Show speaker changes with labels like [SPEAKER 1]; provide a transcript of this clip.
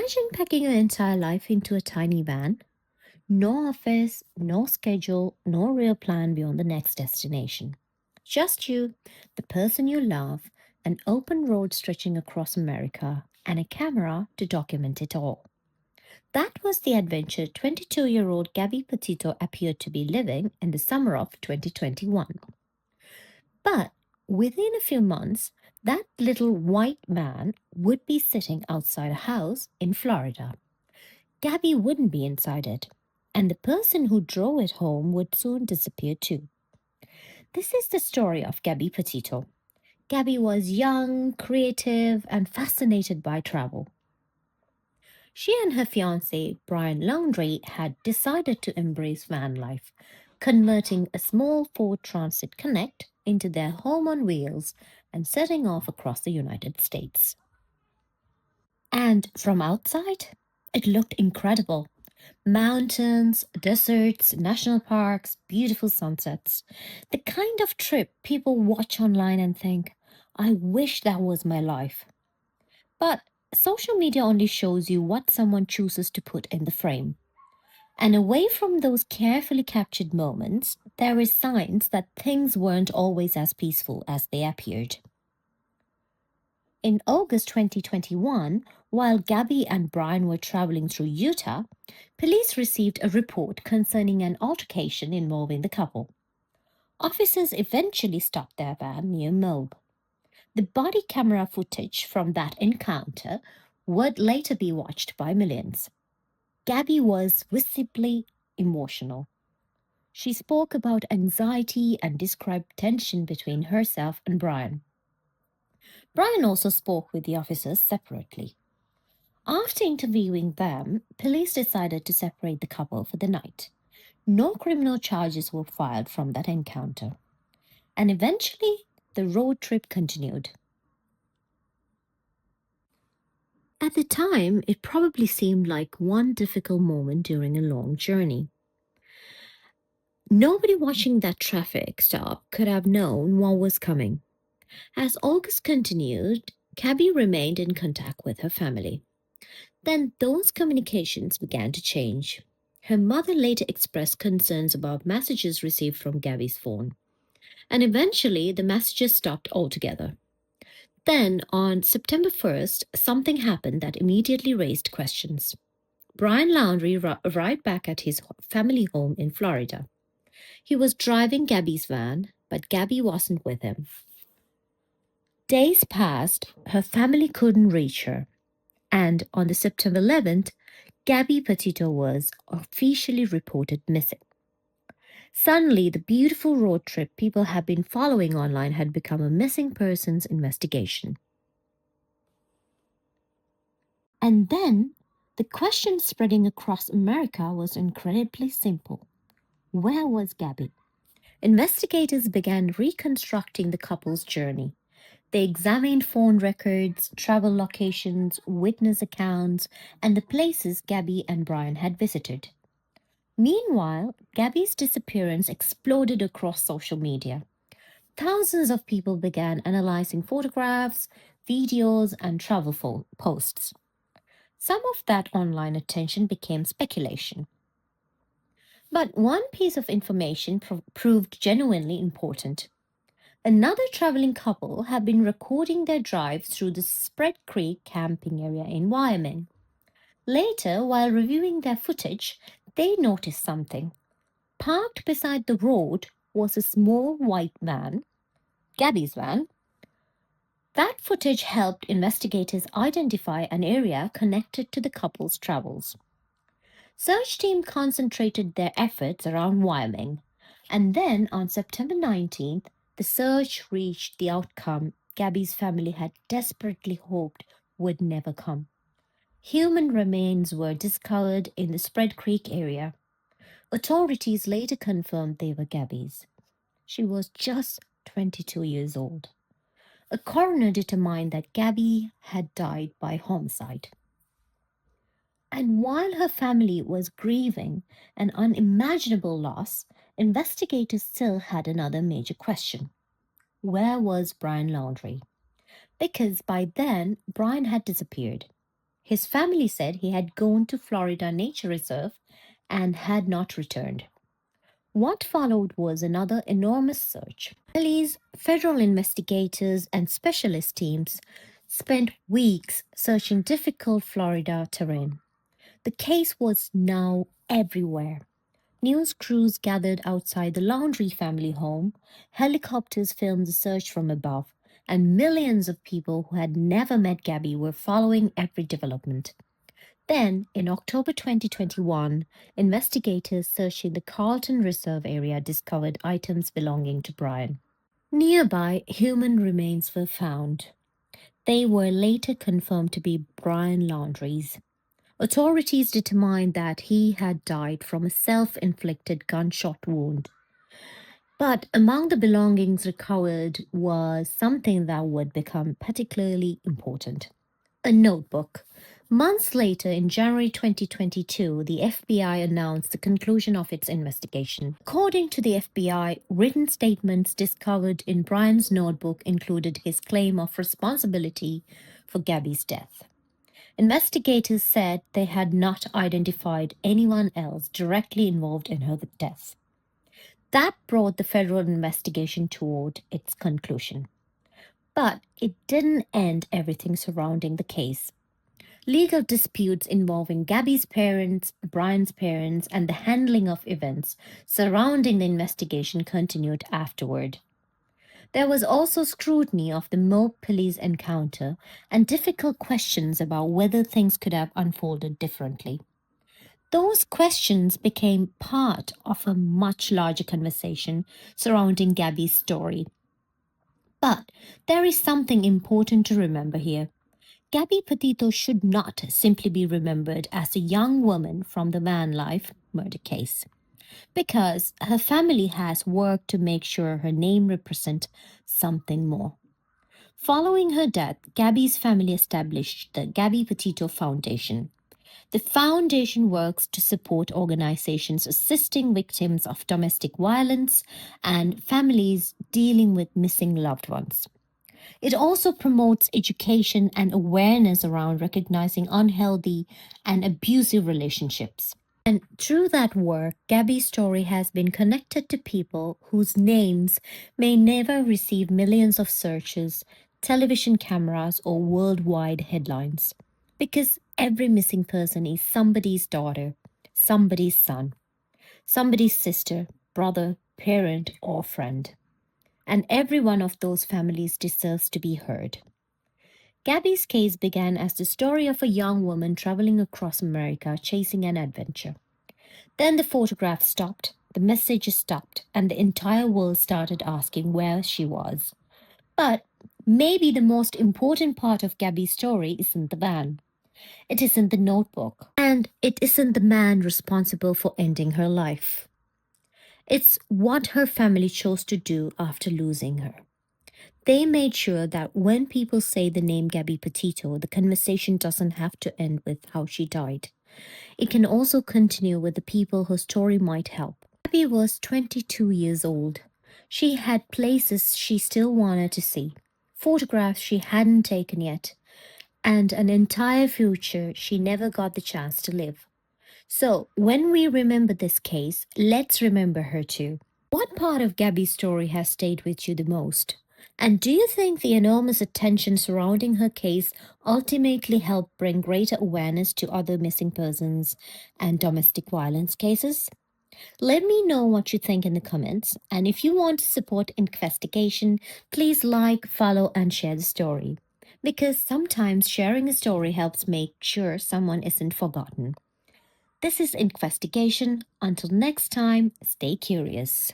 [SPEAKER 1] Imagine packing your entire life into a tiny van. No office, no schedule, no real plan beyond the next destination. Just you, the person you love, an open road stretching across America, and a camera to document it all. That was the adventure 22-year-old Gabby Petito appeared to be living in the summer of 2021. But within a few months, that little white man would be sitting outside a house in Florida. Gabby wouldn't be inside it, and the person who drove it home would soon disappear too. This is the story of Gabby Petito. Gabby was young, creative, and fascinated by travel. She and her fiance, Brian Laundrie, had decided to embrace van life, converting a small Ford Transit Connect into their home on wheels and setting off across the United States. And from outside, it looked incredible. Mountains, deserts, national parks, beautiful sunsets. The kind of trip people watch online and think, I wish that was my life. But social media only shows you what someone chooses to put in the frame. And away from those carefully captured moments, there is signs that things weren't always as peaceful as they appeared. In August 2021, while Gabby and Brian were traveling through Utah, police received a report concerning an altercation involving the couple. Officers eventually stopped their van near Moab. The body camera footage from that encounter would later be watched by millions. Gabby was visibly emotional. She spoke about anxiety and described tension between herself and Brian. Brian also spoke with the officers separately. After interviewing them, police decided to separate the couple for the night. No criminal charges were filed from that encounter. And eventually, the road trip continued. At the time, it probably seemed like one difficult moment during a long journey. Nobody watching that traffic stop could have known what was coming. As August continued, Gabby remained in contact with her family. Then those communications began to change. Her mother later expressed concerns about messages received from Gabby's phone, and eventually the messages stopped altogether. Then, on September 1st, something happened that immediately raised questions. Brian Laundrie arrived back at his family home in Florida. He was driving Gabby's van, but Gabby wasn't with him. Days passed, her family couldn't reach her, and on the September 11th, Gabby Petito was officially reported missing. Suddenly, the beautiful road trip people had been following online had become a missing persons investigation. And then, the question spreading across America was incredibly simple. Where was Gabby? Investigators began reconstructing the couple's journey. They examined phone records, travel locations, witness accounts, and the places Gabby and Brian had visited. Meanwhile, Gabby's disappearance exploded across social media. Thousands of people began analyzing photographs, videos, and travel posts. Some of that online attention became speculation. But one piece of information proved genuinely important. Another traveling couple had been recording their drive through the Spread Creek camping area in Wyoming. Later, while reviewing their footage, they noticed something. Parked beside the road was a small white van, Gabby's van. That footage helped investigators identify an area connected to the couple's travels. Search team concentrated their efforts around Wyoming, and then on September 19th, the search reached the outcome Gabby's family had desperately hoped would never come. Human remains were discovered in the Spread Creek area. Authorities later confirmed they were Gabby's. She was just 22 years old. A coroner determined that Gabby had died by homicide. And while her family was grieving an unimaginable loss, investigators still had another major question. Where was Brian Laundrie? Because by then, Brian had disappeared. His family said he had gone to Florida Nature Reserve and had not returned. What followed was another enormous search. Police, federal investigators, and specialist teams spent weeks searching difficult Florida terrain. The case was now everywhere. News crews gathered outside the Laundrie family home, helicopters filmed the search from above, and millions of people who had never met Gabby were following every development. Then, in October 2021, investigators searching the Carlton Reserve area discovered items belonging to Brian. Nearby, human remains were found. They were later confirmed to be Brian Laundrie's. Authorities determined that he had died from a self-inflicted gunshot wound. But among the belongings recovered was something that would become particularly important: a notebook. Months later, in January 2022, the FBI announced the conclusion of its investigation. According to the FBI, written statements discovered in Brian's notebook included his claim of responsibility for Gabby's death. Investigators said they had not identified anyone else directly involved in her death. That brought the federal investigation toward its conclusion. But it didn't end everything surrounding the case. Legal disputes involving Gabby's parents, Brian's parents, and the handling of events surrounding the investigation continued afterward. There was also scrutiny of the mob police encounter and difficult questions about whether things could have unfolded differently. Those questions became part of a much larger conversation surrounding Gabby's story. But there is something important to remember here. Gabby Petito should not simply be remembered as a young woman from the van life murder case, because her family has worked to make sure her name represents something more. Following her death, Gabby's family established the Gabby Petito Foundation. The foundation works to support organizations assisting victims of domestic violence and families dealing with missing loved ones. It also promotes education and awareness around recognizing unhealthy and abusive relationships. And through that work, Gabby's story has been connected to people whose names may never receive millions of searches, television cameras, or worldwide headlines. Because every missing person is somebody's daughter, somebody's son, somebody's sister, brother, parent, or friend. And every one of those families deserves to be heard. Gabby's case began as the story of a young woman traveling across America chasing an adventure. Then the photographs stopped, the messages stopped, and the entire world started asking where she was. But maybe the most important part of Gabby's story isn't the van. It isn't the notebook. And it isn't the man responsible for ending her life. It's what her family chose to do after losing her. They made sure that when people say the name Gabby Petito, the conversation doesn't have to end with how she died. It can also continue with the people her story might help. Gabby was 22 years old. She had places she still wanted to see, photographs she hadn't taken yet, and an entire future she never got the chance to live. So, when we remember this case, let's remember her too. What part of Gabby's story has stayed with you the most? And do you think the enormous attention surrounding her case ultimately helped bring greater awareness to other missing persons and domestic violence cases? Let me know what you think in the comments. And if you want to support Inkvestigation, please like, follow, and share the story. Because sometimes sharing a story helps make sure someone isn't forgotten. This is Inkvestigation. Until next time, stay curious.